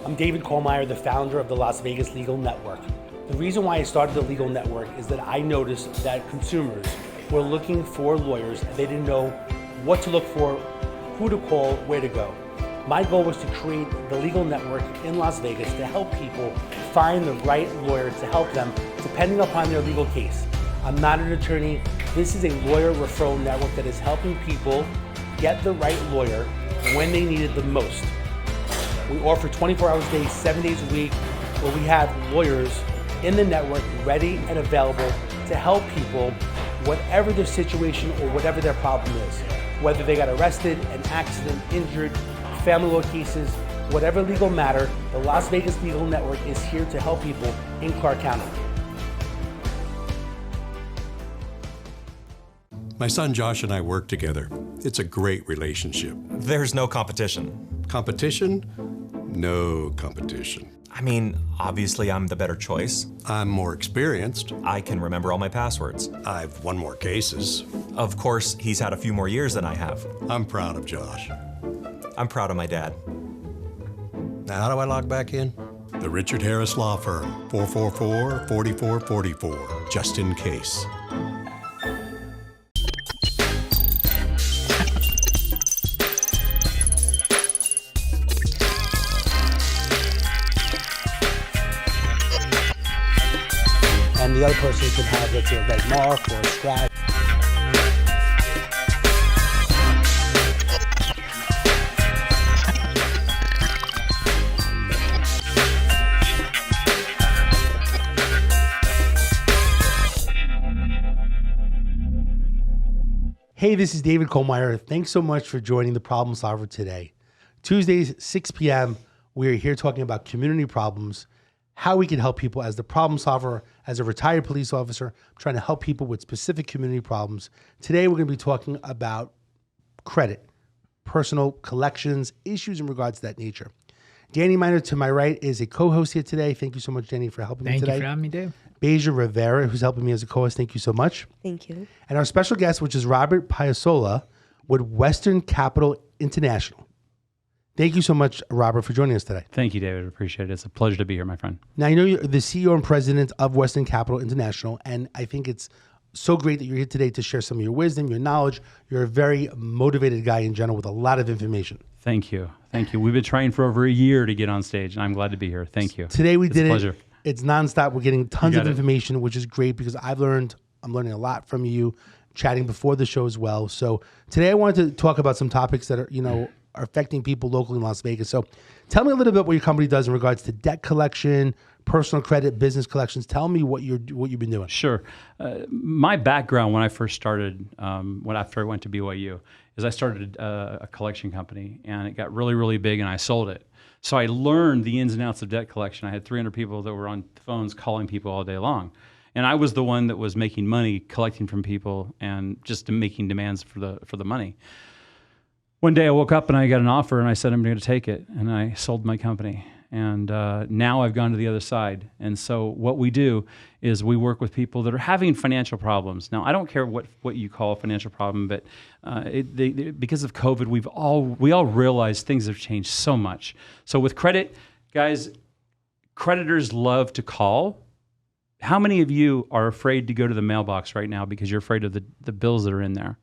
I'm David Kohlmeyer, the founder of the Las Vegas Legal Network. The reason why I started the Legal Network is that I noticed that consumers were looking for lawyers and they didn't know what to look for, who to call, where to go. My goal was to create the Legal Network in Las Vegas to help people find the right lawyer to help them depending upon their legal case. I'm not an attorney. This is a lawyer referral network that is helping people get the right lawyer when they need it the most. We offer 24 hours a day, 7 days a week, where we have lawyers in the network ready and available to help people, whatever their situation or whatever their problem is. Whether they got arrested, an accident, injured, family law cases, whatever legal matter, the Las Vegas Legal Network is here to help people in Clark County. My son Josh and I work together. It's a great relationship. There's no competition. Competition? No competition. I mean, obviously I'm the better choice. I'm more experienced. I can remember all my passwords. I've won more cases. Of course, he's had a few more years than I have. I'm proud of Josh. I'm proud of my dad. Now, how do I log back in? The Richard Harris Law Firm, 444-4444, just in case. And the other person could have, let's say, a red mark or a scratch. Hey, this is David Kohlmeyer. Thanks so much for joining the Problem Solver today. Tuesdays, 6 p.m., we're here talking about community problems, how we can help people as the problem solver, as a retired police officer, I'm trying to help people with specific community problems. Today, we're going to be talking about credit, personal collections, issues in regards to that nature. Danny Miner to my right is a co-host here today. Thank you so much, Danny, for helping me today. Thank you for having me, Dave. Beja Rivera, who's helping me as a co-host. Thank you so much. Thank you. And our special guest, which is Robert Paisola with Western Capital International. Thank you so much, Robert, for joining us today. Thank you, David. Appreciate it. It's a pleasure to be here, my friend. Now, I know you're the CEO and president of Western Capital International, and I think it's so great that you're here today to share some of your wisdom, your knowledge. You're a very motivated guy in general with a lot of information. Thank you. Thank you. We've been trying for over a year to get on stage, and I'm glad to be here. Thank you. Today we did a pleasure. It's nonstop. We're getting tons of information, which is great because I'm learning a lot from you, chatting before the show as well. So today I wanted to talk about some topics that are, are affecting people locally in Las Vegas. So tell me a little bit what your company does in regards to debt collection, personal credit, business collections. Tell me what you've been doing. Sure. My background when I first started, after I went to BYU, is I started a collection company, and it got really, really big, and I sold it. So I learned the ins and outs of debt collection. I had 300 people that were on phones calling people all day long. And I was the one that was making money, collecting from people, and just making demands for the money. One day I woke up and I got an offer, and I said I'm going to take it, and I sold my company. And now I've gone to the other side. And so what we do is we work with people that are having financial problems. Now, I don't care what you call a financial problem, but because of COVID, we all realize things have changed so much. So with credit, guys, creditors love to call. How many of you are afraid to go to the mailbox right now because you're afraid of the bills that are in there?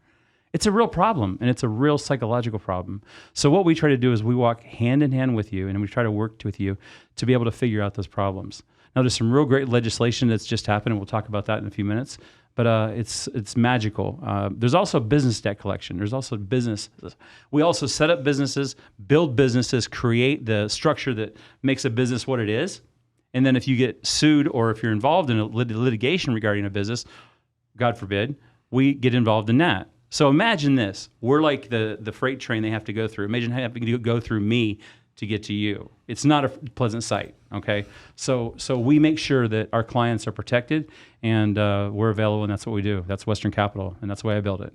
It's a real problem, and it's a real psychological problem. So what we try to do is we walk hand in hand with you, and we try to work with you to be able to figure out those problems. Now, there's some real great legislation that's just happened, and we'll talk about that in a few minutes, but it's magical. There's also business debt collection. There's also business. We also set up businesses, build businesses, create the structure that makes a business what it is, and then if you get sued or if you're involved in a litigation regarding a business, God forbid, we get involved in that. So imagine this. We're like the freight train they have to go through. Imagine having to go through me to get to you. It's not a pleasant sight, okay? So we make sure that our clients are protected, and we're available, and that's what we do. That's Western Capital, and that's the way I build it.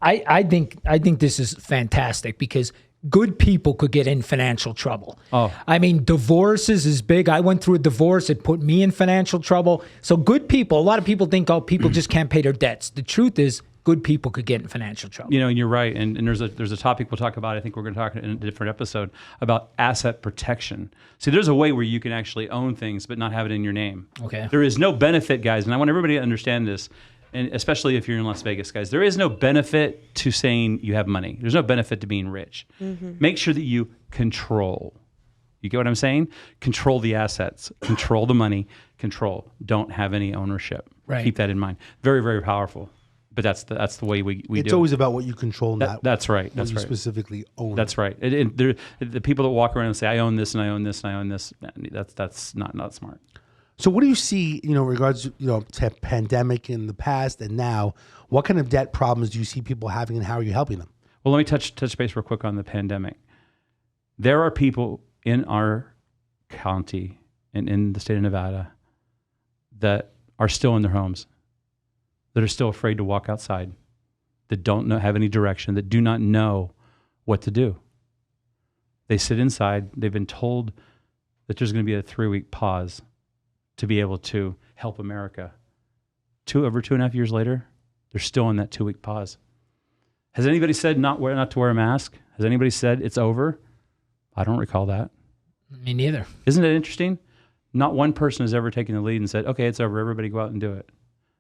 I think this is fantastic because good people could get in financial trouble. Oh. I mean, divorces is big. I went through a divorce. It put me in financial trouble. So good people, a lot of people think, people just can't pay their debts. The truth is good people could get in financial trouble. And you're right. And there's a topic we'll talk about. I think we're going to talk in a different episode about asset protection. See, there's a way where you can actually own things but not have it in your name. Okay. There is no benefit, guys, and I want everybody to understand this, and especially if you're in Las Vegas, guys. There is no benefit to saying you have money. There's no benefit to being rich. Make sure that you control. You get what I'm saying? Control the assets, control the money, control. Don't have any ownership. Right. Keep that in mind. Very, very powerful. But that's the way we do. It's always about what you control, not That's right. what That's you right. specifically own. That's right. The people that walk around and say, I own this and I own this and I own this, that's not smart. So what do you see, in regards to pandemic in the past and now? What kind of debt problems do you see people having, and how are you helping them? Well, let me touch base real quick on the pandemic. There are people in our county and in the state of Nevada that are still in their homes, that are still afraid to walk outside, that don't have any direction, that do not know what to do. They sit inside. They've been told that there's going to be a 3-week pause to be able to help America. Over 2.5 years later, they're still in that 2-week pause. Has anybody said not to wear a mask? Has anybody said it's over? I don't recall that. Me neither. Isn't it interesting? Not one person has ever taken the lead and said, okay, it's over. Everybody go out and do it.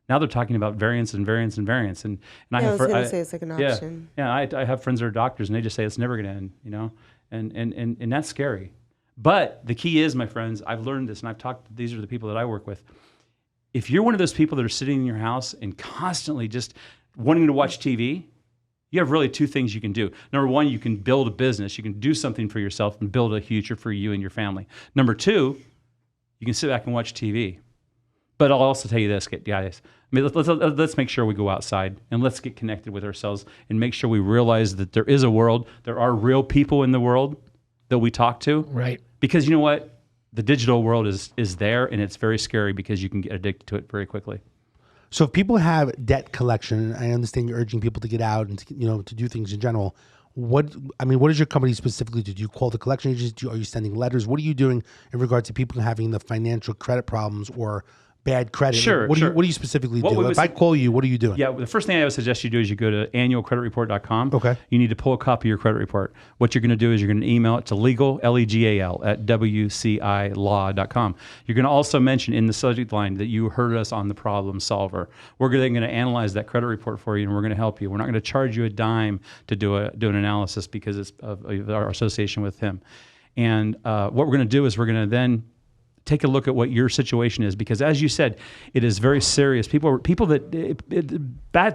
Now they're talking about variants and variants and variants. And I was going to say it's like an option. Yeah, I have friends that are doctors, and they just say it's never going to end, and that's scary. But the key is, my friends, I've learned this, and I've talked, these are the people that I work with. If you're one of those people that are sitting in your house and constantly just wanting to watch TV, you have really 2 things you can do. Number 1, you can build a business. You can do something for yourself and build a future for you and your family. Number 2, you can sit back and watch TV. But I'll also tell you this, guys. Let's make sure we go outside and let's get connected with ourselves and make sure we realize that there is a world. There are real people in the world that we talk to. Right. Because you know what? The digital world is there, and it's very scary because you can get addicted to it very quickly. So if people have debt collection, I understand you're urging people to get out and to do things in general. What does your company specifically do? Do you call the collection agency? Are you sending letters? What are you doing in regard to people having the financial credit problems or bad credit? Sure. What do you specifically do? we If I call you, what are you doing? Yeah, the first thing I would suggest you do is you go to annualcreditreport.com. Okay. You need to pull a copy of your credit report. What you're going to do is you're going to email it to legal, L-E-G-A-L, at WCIlaw.com. You're going to also mention in the subject line that you heard us on the problem solver. We're then going to analyze that credit report for you, and we're going to help you. We're not going to charge you a dime to do an analysis because it's of our association with him. And what we're going to do is we're going to then take a look at what your situation is, because as you said, it is very serious. Bad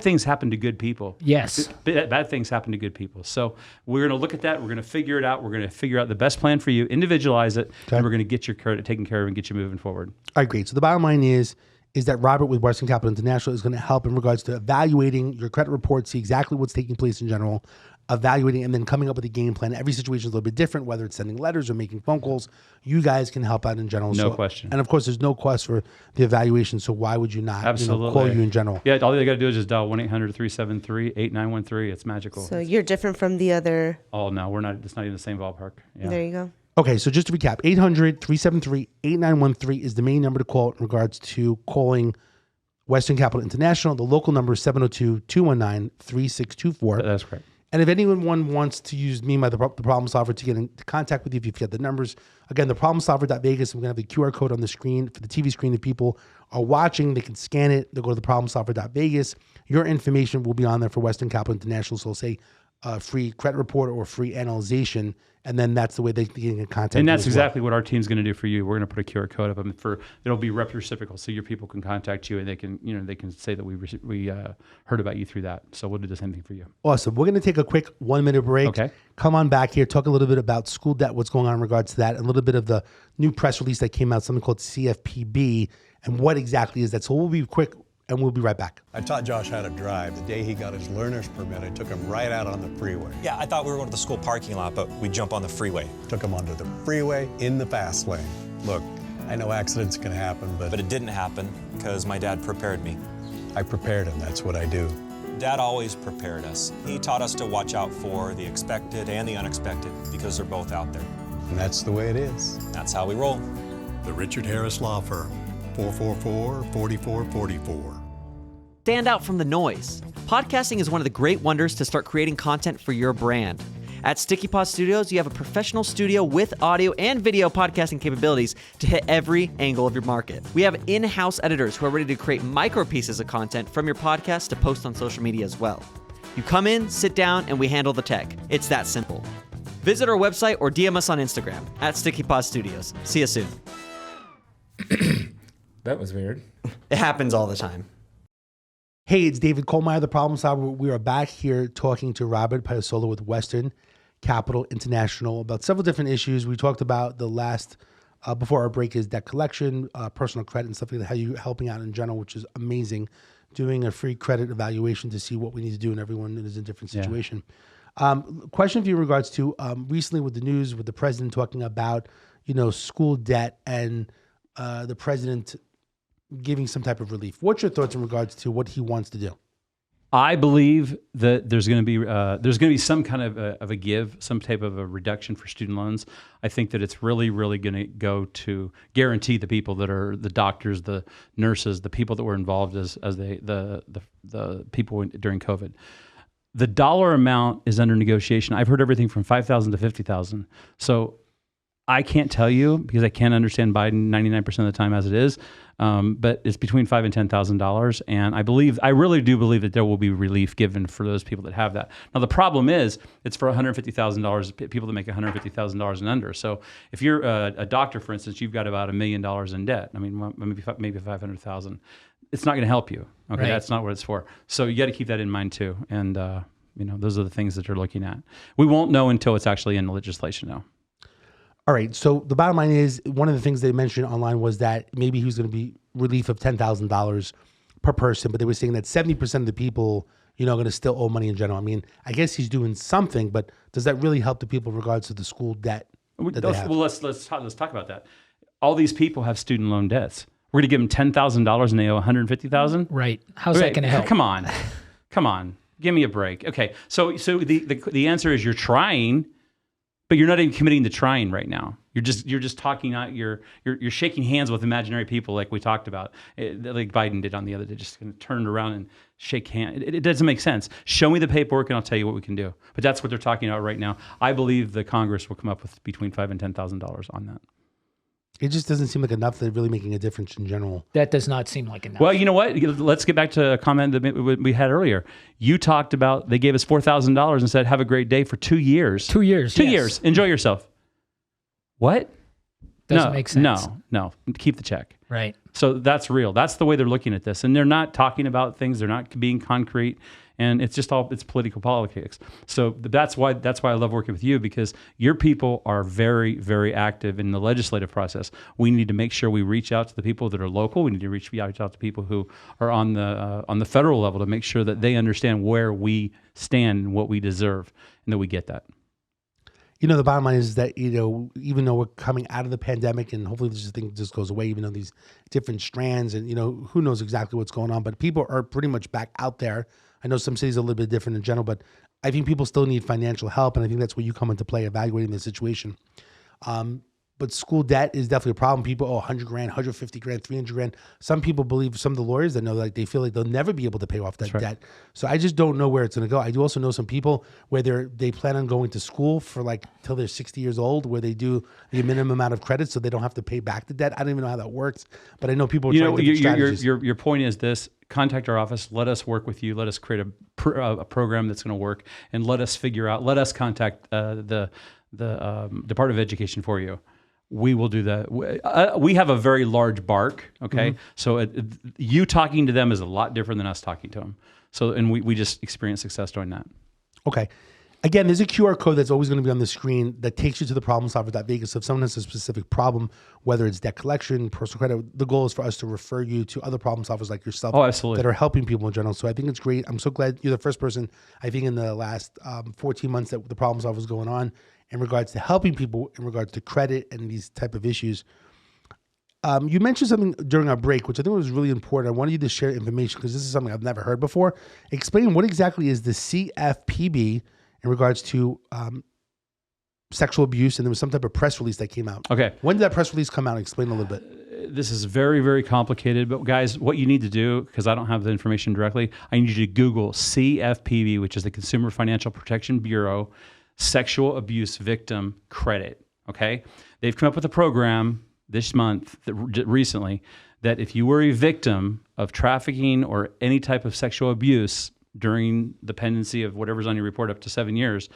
things happen to good people. Yes. Bad things happen to good people. So we're going to look at that. We're going to figure it out. We're going to figure out the best plan for you, individualize it, and we're going to get your credit taken care of and get you moving forward. All right, great. So the bottom line is that Robert with Western Capital International is going to help in regards to evaluating your credit report, see exactly what's taking place in general, evaluating, and then coming up with a game plan. Every situation is a little bit different, whether it's sending letters or making phone calls. You guys can help out in general. No question. And of course, there's no cost for the evaluation, so why would you not Absolutely. call you in general? Yeah, all they got to do is just dial 1-800-373-8913. It's magical. So you're different from the other. Oh, no, we're not. It's not even the same ballpark. Yeah. There you go. Okay, so just to recap, 800-373-8913 is the main number to call in regards to calling Western Capital International. The local number is 702-219-3624. That's correct. And if anyone wants to use me, the problem solver, to get into contact with you, if you forget the numbers, again, the problemsolver.vegas, I'm going to have the QR code on the screen for the TV screen. If people are watching, they can scan it. They'll go to the problemsolver.vegas. Your information will be on there for Western Capital International. So say free credit report or free analyzation, and then that's the way they can get in contact. And that's exactly what our team's going to do for you. We're going to put a QR code up, and it'll be reciprocal, so your people can contact you, and they can say that we heard about you through that. So we'll do the same thing for you. Awesome. We're going to take a quick 1-minute break. Okay. Come on back here, talk a little bit about school debt, what's going on in regards to that, a little bit of the new press release that came out, something called CFPB, and what exactly is that. So we'll be quick, and we'll be right back. I taught Josh how to drive. The day he got his learner's permit, I took him right out on the freeway. Yeah, I thought we were going to the school parking lot, but we jump on the freeway. Took him onto the freeway in the fast lane. Look, I know accidents can happen, But it didn't happen because my dad prepared me. I prepared him. That's what I do. Dad always prepared us. He taught us to watch out for the expected and the unexpected because they're both out there. And that's the way it is. That's how we roll. The Richard Harris Law Firm, 444-4444. Stand out from the noise. Podcasting is one of the great wonders to start creating content for your brand. At Sticky Pod Studios, you have a professional studio with audio and video podcasting capabilities to hit every angle of your market. We have in-house editors who are ready to create micro pieces of content from your podcast to post on social media as well. You come in, sit down, and we handle the tech. It's that simple. Visit our website or DM us on Instagram at Sticky Pod Studios. See you soon. That was weird. It happens all the time. Hey, it's David Kohlmeyer, the Problem Solver. We are back here talking to Robert Paisola with Western Capital International about several different issues. We talked about the last, before our break, is debt collection, personal credit, and stuff like that, how you're helping out in general, which is amazing. Doing a free credit evaluation to see what we need to do, and everyone is in a different situation. Question for you in regards to recently with the news, with the president talking about, school debt and the president giving some type of relief. What's your thoughts in regards to what he wants to do? I believe that there's going to be some kind of a give, some type of a reduction for student loans. I think that it's really, really going to go to guarantee the people that are the doctors, the nurses, the people that were involved as the people during COVID. The dollar amount is under negotiation. I've heard everything from $5,000 to $50,000. So I can't tell you because I can't understand Biden 99% of the time as it is, but it's between $5,000 and $10,000, and I really do believe that there will be relief given for those people that have that. Now the problem is it's for $150,000 people that make $150,000 and under. So if you're a doctor, for instance, you've got about $1 million in debt. I mean, maybe $500,000. It's not going to help you. Okay, right. That's not what it's for. So you got to keep that in mind too. And those are the things that you're looking at. We won't know until it's actually in the legislation now. All right. So the bottom line is one of the things they mentioned online was that maybe he was going to be relief of $10,000 per person, but they were saying that 70% of the people, are going to still owe money in general. I mean, I guess he's doing something, but does that really help the people in regards to the school debt that they have? Well, let's talk about that. All these people have student loan debts. We're going to give them $10,000 and they owe $150,000. Right. How's that going to help? Come on. Give me a break. Okay. So the answer is you're trying. But you're not even committing to trying right now. You're just talking out. You're shaking hands with imaginary people, like we talked about, like Biden did on the other day. Just going to turn around and shake hands. It doesn't make sense. Show me the paperwork, and I'll tell you what we can do. But that's what they're talking about right now. I believe the Congress will come up with between $5,000 and $10,000 on that. It just doesn't seem like enough that really making a difference in general. That does not seem like enough. Well, you know what? Let's get back to a comment that we had earlier. You talked about they gave us $4,000 and said, have a great day for 2 years. 2 years. 2 years. Enjoy yourself. What? Doesn't make sense. No. Keep the check. Right. So that's real. That's the way they're looking at this. And they're not talking about things. They're not being concrete. And it's just it's political politics. So that's why I love working with you, because your people are very, very active in the legislative process. We need to make sure we reach out to the people that are local. We need to reach out to people who are on the federal level to make sure that they understand where we stand and what we deserve, and that we get that. The bottom line is that, even though we're coming out of the pandemic and hopefully this thing just goes away, even though these different strands and, who knows exactly what's going on, but people are pretty much back out there. I know some cities are a little bit different in general, but I think people still need financial help. And I think that's where you come into play, evaluating the situation. But school debt is definitely a problem. People owe $100,000, $150,000, $300,000. Some people believe, some of the lawyers that know, like they feel like they'll never be able to pay off that debt. So I just don't know where it's going to go. I do also know some people where they plan on going to school for till they're 60 years old, where they do the minimum amount of credit so they don't have to pay back the debt. I don't even know how that works, but I know people are trying different strategies. Your point is this: contact our office. Let us work with you. Let us create a program that's going to work, and let us contact the Department of Education for you. We will do that. We have a very large bark, okay? Mm-hmm. So you talking to them is a lot different than us talking to them. So, and we just experience success doing that. Okay. Again, there's a QR code that's always going to be on the screen that takes you to the problemsolver.vegas. So if someone has a specific problem, whether it's debt collection, personal credit, the goal is for us to refer you to other problem solvers like yourself that are helping people in general. So I think it's great. I'm so glad you're the first person, I think, in the last 14 months that the problem solver is going on in regards to helping people in regards to credit and these type of issues. You mentioned something during our break, which I think was really important. I wanted you to share information because this is something I've never heard before. Explain what exactly is the CFPB in regards to sexual abuse, and there was some type of press release that came out. Okay. When did that press release come out? Explain a little bit. This is very, very complicated. But guys, what you need to do, because I don't have the information directly, I need you to Google CFPB, which is the Consumer Financial Protection Bureau, Sexual Abuse Victim Credit. Okay, they've come up with a program this month, recently, that if you were a victim of trafficking or any type of sexual abuse during the pendency of whatever's on your report up to 7 years,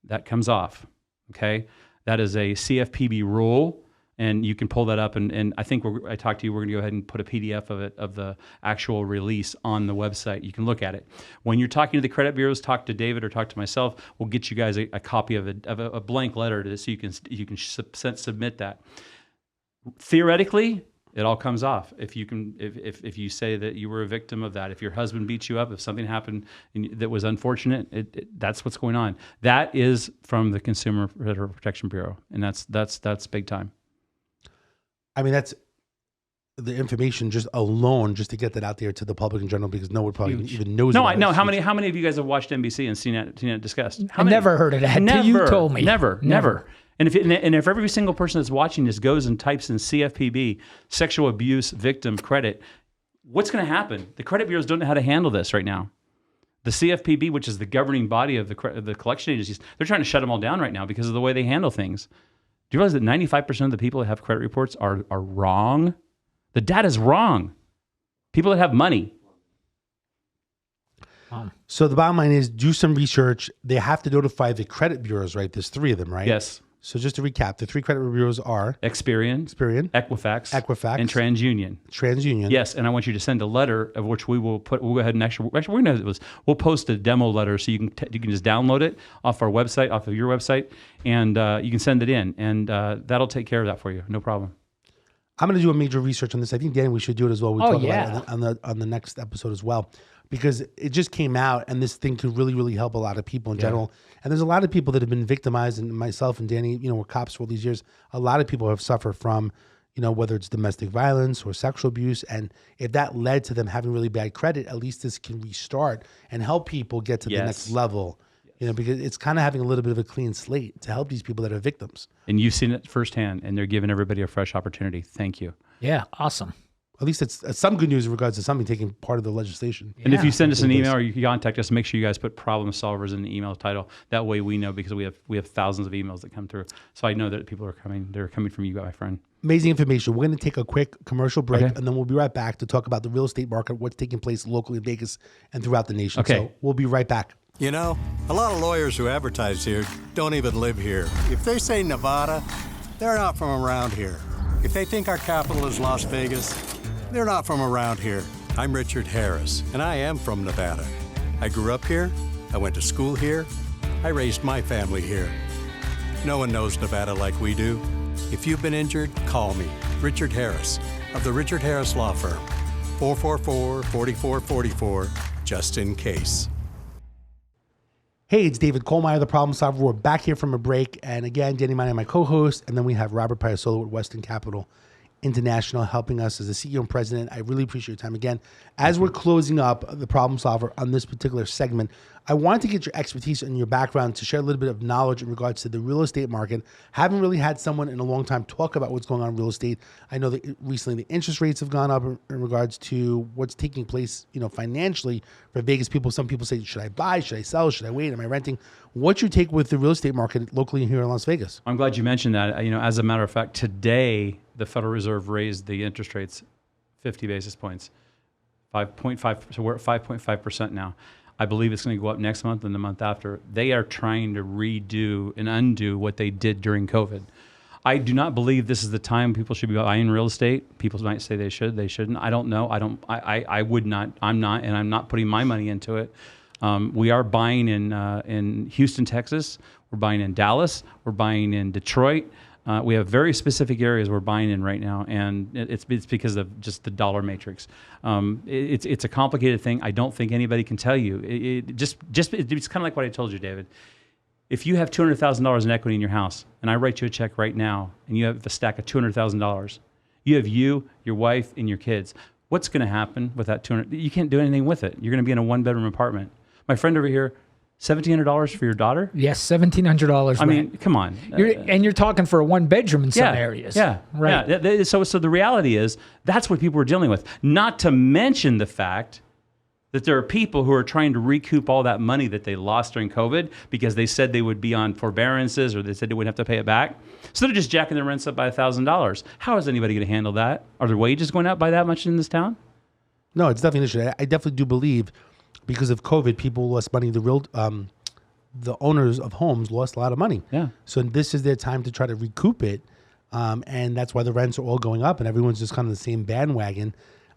that comes off. Okay, that is a CFPB rule. And you can pull that up, and I think I talked to you. We're going to go ahead and put a PDF of it, of the actual release on the website. You can look at it. When you're talking to the credit bureaus, talk to David or talk to myself. We'll get you guys a copy of a blank letter to this, so you can submit that. Theoretically, it all comes off if you say that you were a victim of that. If your husband beat you up, if something happened that was unfortunate, that's what's going on. That is from the Consumer Protection Bureau, and that's big time. I mean, that's the information just alone, just to get that out there to the public in general, because no one probably even knows. No, I know. How many of you guys have watched NBC and seen it discussed? I never heard of that until you told me. Never. And if every single person that's watching this goes and types in CFPB, sexual abuse victim credit, what's going to happen? The credit bureaus don't know how to handle this right now. The CFPB, which is the governing body of the collection agencies, they're trying to shut them all down right now because of the way they handle things. Do you realize that 95% of the people that have credit reports are wrong? The data is wrong. People that have money. So the bottom line is, do some research. They have to notify the credit bureaus, right? There's 3 of them, right? Yes. So just to recap, the 3 credit bureaus are Experian, Equifax, and TransUnion. Yes, and I want you to send a letter of which we will put. We'll go ahead and we'll post a demo letter so you can just download it off our website, off of your website, and you can send it in, and that'll take care of that for you. No problem. I'm going to do a major research on this. I think, Dan, we should do it as well. We'll talk about it on the next episode as well, because it just came out, and this thing could really, really help a lot of people in general. And there's a lot of people that have been victimized, and myself and Danny, we're cops for all these years. A lot of people have suffered from, whether it's domestic violence or sexual abuse. And if that led to them having really bad credit, at least this can restart and help people get to the next level. Because it's kind of having a little bit of a clean slate to help these people that are victims. And you've seen it firsthand, and they're giving everybody a fresh opportunity. Thank you. Yeah, awesome. At least it's some good news in regards to something taking part of the legislation. And if you send us an email or you contact us, make sure you guys put problem solvers in the email title. That way we know, because we have thousands of emails that come through. So I know that people are coming. They're coming from you, my friend. Amazing information. We're going to take a quick commercial break, and then we'll be right back to talk about the real estate market, what's taking place locally in Vegas and throughout the nation. Okay. So we'll be right back. You know, a lot of lawyers who advertise here don't even live here. If they say Nevada, they're not from around here. If they think our capital is Las Vegas, they're not from around here. I'm Richard Harris, and I am from Nevada. I grew up here, I went to school here, I raised my family here. No one knows Nevada like we do. If you've been injured, call me, Richard Harris, of the Richard Harris Law Firm, 444-4444, just in case. Hey, it's David Kohlmeyer, the Problem Solver. We're back here from a break. And again, Danny Money, my co-host. And then we have Robert Paisola with Western Capital International helping us as the CEO and president. I really appreciate your time. Again, as we're closing up the Problem Solver on this particular segment, I wanted to get your expertise and your background to share a little bit of knowledge in regards to the real estate market. Haven't really had someone in a long time talk about what's going on in real estate. I know that recently the interest rates have gone up in regards to what's taking place, financially for Vegas people. Some people say, should I buy? Should I sell? Should I wait? Am I renting? What's your take with the real estate market locally here in Las Vegas? I'm glad you mentioned that. As a matter of fact, today the Federal Reserve raised the interest rates 50 basis points, 5.5. So we're at 5.5% now. I believe it's going to go up next month and the month after. They are trying to redo and undo what they did during COVID. I do not believe this is the time people should be buying real estate. People might say they should, they shouldn't. I don't know. I would not. I'm not, and I'm not putting my money into it. We are buying in Houston, Texas. We're buying in Dallas. We're buying in Detroit. We have very specific areas we're buying in right now, and it's because of just the dollar matrix. It's a complicated thing. I don't think anybody can tell you. It's kind of like what I told you, David. If you have $200,000 in equity in your house, and I write you a check right now, and you have a stack of $200,000, you have you, your wife, and your kids. What's going to happen with that $200,000? You can't do anything with it. You're going to be in a one-bedroom apartment. My friend over here, $1,700 for your daughter? Yes, $1,700. I mean, come on. You're talking for a one bedroom in some areas. Yeah, right. Yeah. So the reality is that's what people are dealing with. Not to mention the fact that there are people who are trying to recoup all that money that they lost during COVID because they said they would be on forbearances or they said they wouldn't have to pay it back. So they're just jacking their rents up by $1,000. How is anybody going to handle that? Are their wages going up by that much in this town? No, it's definitely an issue. I definitely do believe because of COVID, people lost money. The owners of homes lost a lot of money. Yeah. So this is their time to try to recoup it. And that's why the rents are all going up and everyone's just kind of the same bandwagon.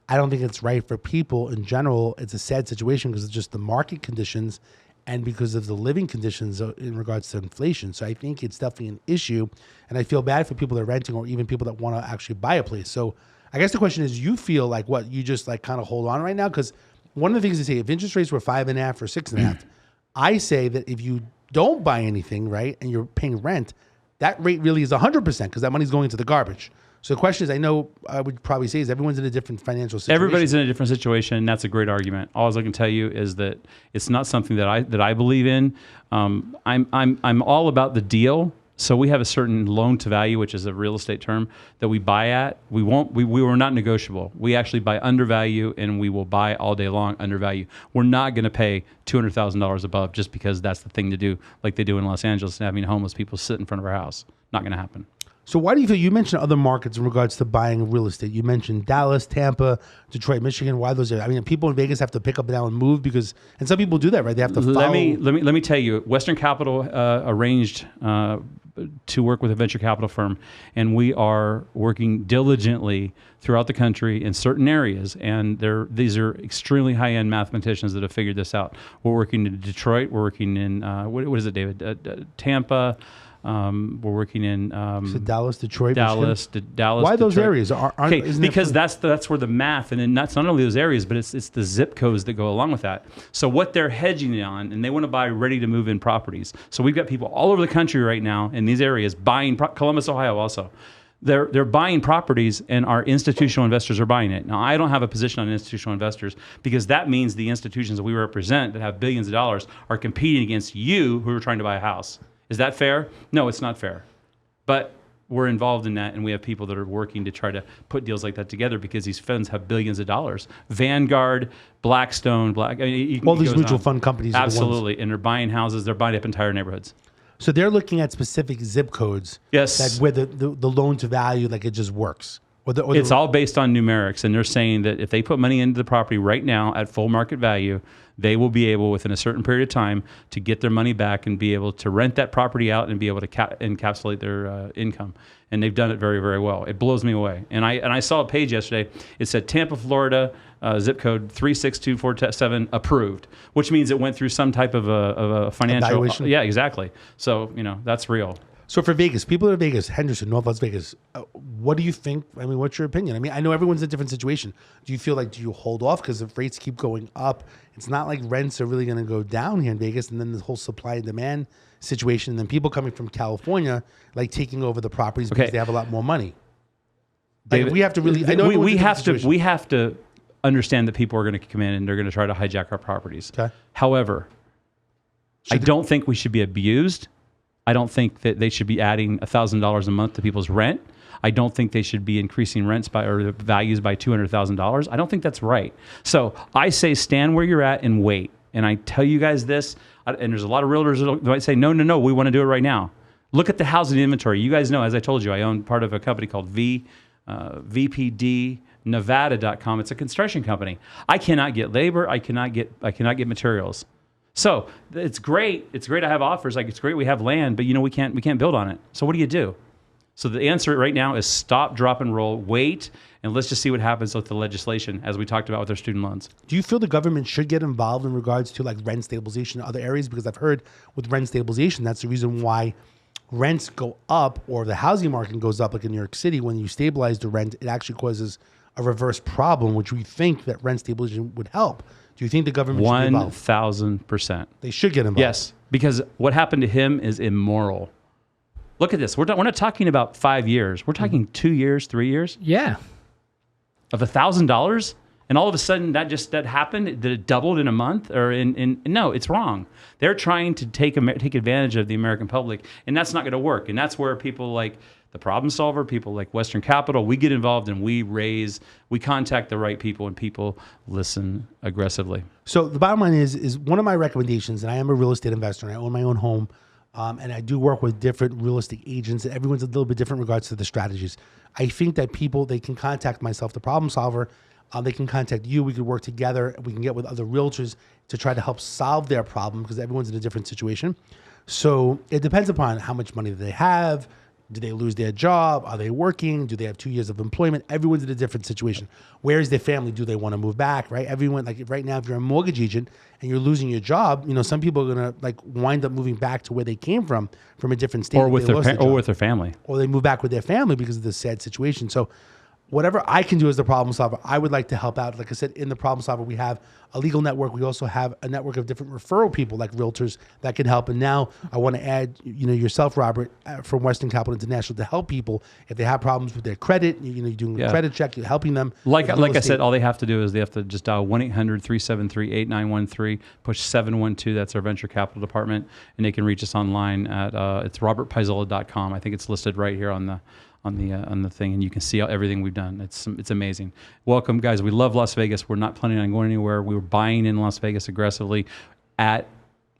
I don't think it's right for people in general. It's a sad situation because it's just the market conditions and because of the living conditions in regards to inflation. So I think it's definitely an issue. And I feel bad for people that are renting or even people that want to actually buy a place. So I guess the question is, you feel like what? You just like kind of hold on right now? Because one of the things they say, if interest rates were 5.5 or 6.5, I say that if you don't buy anything, right, and you're paying rent, that rate really is 100% because that money's going into the garbage. So the question is, I know I would probably say is everyone's in a different financial situation. Everybody's in a different situation, and that's a great argument. All I can tell you is that it's not something that I believe in. I'm all about the deal. So we have a certain loan to value, which is a real estate term that we buy at. We were not negotiable. We actually buy undervalue, and we will buy all day long undervalue. We're not going to pay $200,000 above just because that's the thing to do, like they do in Los Angeles, and having homeless people sit in front of our house. Not going to happen. So why do you feel, you mentioned other markets in regards to buying real estate. You mentioned Dallas, Tampa, Detroit, Michigan. Why those? I mean, people in Vegas have to pick up now and move because, and some people do that, right? They have to follow. Let me tell you, Western Capital arranged to work with a venture capital firm, and we are working diligently throughout the country in certain areas. And these are extremely high-end mathematicians that have figured this out. We're working in Detroit. We're working in what is it, David? Tampa. We're working in Dallas, Detroit, Dallas. Why those Detroit. areas? Because that's where the math, and then that's not only those areas, but it's the zip codes that go along with that. So what they're hedging on, and they want to buy ready to move in properties. So we've got people all over the country right now in these areas buying Columbus, Ohio, also. They're buying properties, and our institutional investors are buying it. Now, I don't have a position on institutional investors because that means the institutions that we represent that have billions of dollars are competing against you who are trying to buy a house. Is that fair? No, it's not fair. But we're involved in that, and we have people that are working to try to put deals like that together because these funds have billions of dollars. Vanguard, Blackstone, all these mutual fund companies. Absolutely, and they're buying houses. They're buying up entire neighborhoods. So they're looking at specific zip codes. Yes. That where the loan to value, like it just works. It's all based on numerics, and they're saying that if they put money into the property right now at full market value, they will be able, within a certain period of time, to get their money back and be able to rent that property out and be able to encapsulate their income. And they've done it very, very well. It blows me away. And I saw a page yesterday. It said Tampa, Florida, zip code 36247 approved, which means it went through some type of a financial evaluation. Yeah, exactly. So that's real. So for Vegas, people in Vegas, Henderson, North Las Vegas, what do you think? I mean, what's your opinion? I mean, I know everyone's in a different situation. Do you feel like, do you hold off because if rates keep going up, it's not like rents are really going to go down here in Vegas, and then the whole supply and demand situation, and then people coming from California, like taking over the properties because they have a lot more money. David, we have to really, I know we have to understand that people are going to come in and they're going to try to hijack our properties. Okay. However, I don't think we should be abused. I don't think that they should be adding $1,000 a month to people's rent. I don't think they should be increasing rents or values by $200,000. I don't think that's right. So I say stand where you're at and wait. And I tell you guys this, and there's a lot of realtors that might say, no, we want to do it right now. Look at the housing inventory. You guys know, as I told you, I own part of a company called VPDNevada.com. It's a construction company. I cannot get labor. I cannot get materials. So it's great. It's great I have offers. Like, it's great we have land, but we can't build on it. So what do you do? So the answer right now is stop, drop, and roll. Wait, and let's just see what happens with the legislation, as we talked about with our student loans. Do you feel the government should get involved in regards to like rent stabilization in other areas? Because I've heard with rent stabilization, that's the reason why rents go up or the housing market goes up. Like in New York City, when you stabilize the rent, it actually causes a reverse problem, which we think that rent stabilization would help. Do you think the government should be involved? 1,000%. They should get involved. Yes, because what happened to him is immoral. Look at this. We're not talking about 5 years. We're talking 2 years, 3 years. Yeah. Of $1,000, And all of a sudden that happened. Did it doubled in a month or no, it's wrong. They're trying to take advantage of the American public, and that's not going to work. And that's where people like the Problem Solver, people like Western Capital, we get involved and we contact the right people, and people listen aggressively. So the bottom line is one of my recommendations, and I am a real estate investor and I own my own home, and I do work with different real estate agents, and everyone's a little bit different in regards to the strategies. I think that they can contact myself, the Problem Solver. They can contact you. We could work together. We can get with other realtors to try to help solve their problem, because everyone's in a different situation. So it depends upon how much money they have. Do they lose their job? Are they working? Do they have 2 years of employment? Everyone's in a different situation. Where is their family? Do they want to move back? Right? Everyone, like right now, if you're a mortgage agent and you're losing your job, some people are gonna wind up moving back to where they came from a different state, or with their family, or they move back with their family because of this sad situation. So whatever I can do as the Problem Solver, I would like to help out. Like I said, in the Problem Solver, we have a legal network. We also have a network of different referral people like realtors that can help. And now I want to add, yourself, Robert, from Western Capital International, to help people if they have problems with their credit. You're doing a credit check, you're helping them. Like I said, all they have to do is they have to just dial 1-800-373-8913, push 712. That's our venture capital department, and they can reach us online at it's robertpaisola.com. I think it's listed right here on the thing, and you can see everything we've done. It's amazing. Welcome, guys. We love Las Vegas. We're not planning on going anywhere. We were buying in Las Vegas aggressively at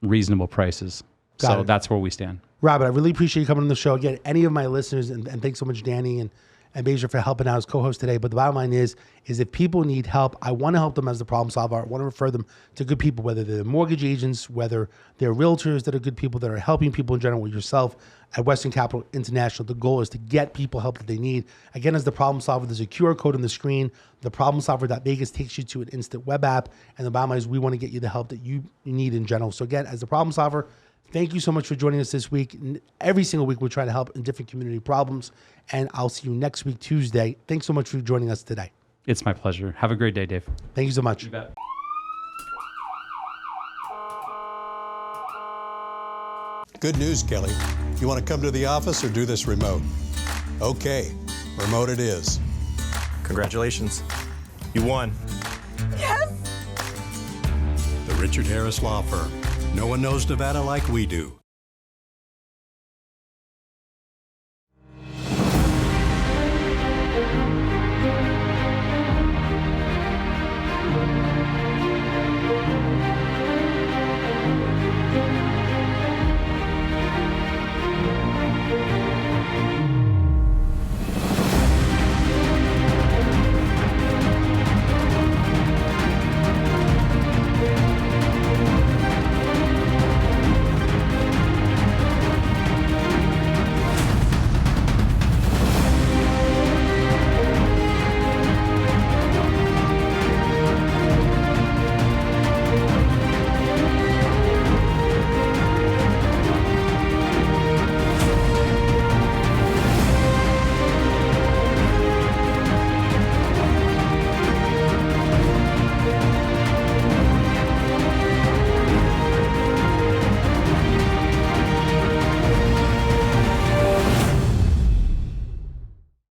reasonable prices. So that's where we stand. Robert, I really appreciate you coming on the show. Again, any of my listeners, and thanks so much, Danny and Beja, for helping out as co-host today. But the bottom line is if people need help, I want to help them as the Problem Solver. I want to refer them to good people, whether they're mortgage agents, whether they're realtors that are good people that are helping people in general, with yourself at Western Capital International. The goal is to get people help that they need. Again, as the Problem Solver, there's a QR code on the screen. The problemsolver.vegas takes you to an instant web app. And the bottom line is we want to get you the help that you need in general. So again, as the Problem Solver, thank you so much for joining us this week. Every single week, we'll try to help in different community problems. And I'll see you next week, Tuesday. Thanks so much for joining us today. It's my pleasure. Have a great day, Dave. Thank you so much. You bet. Good news, Kelly. You want to come to the office or do this remote? Okay, remote it is. Congratulations. You won. The Richard Harris Law Firm. No one knows Nevada like we do.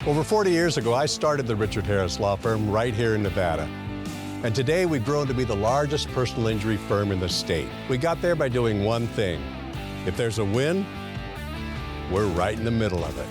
Over 40 years ago, I started the Richard Harris Law Firm right here in Nevada. And today we've grown to be the largest personal injury firm in the state. We got there by doing one thing. If there's a win, we're right in the middle of it.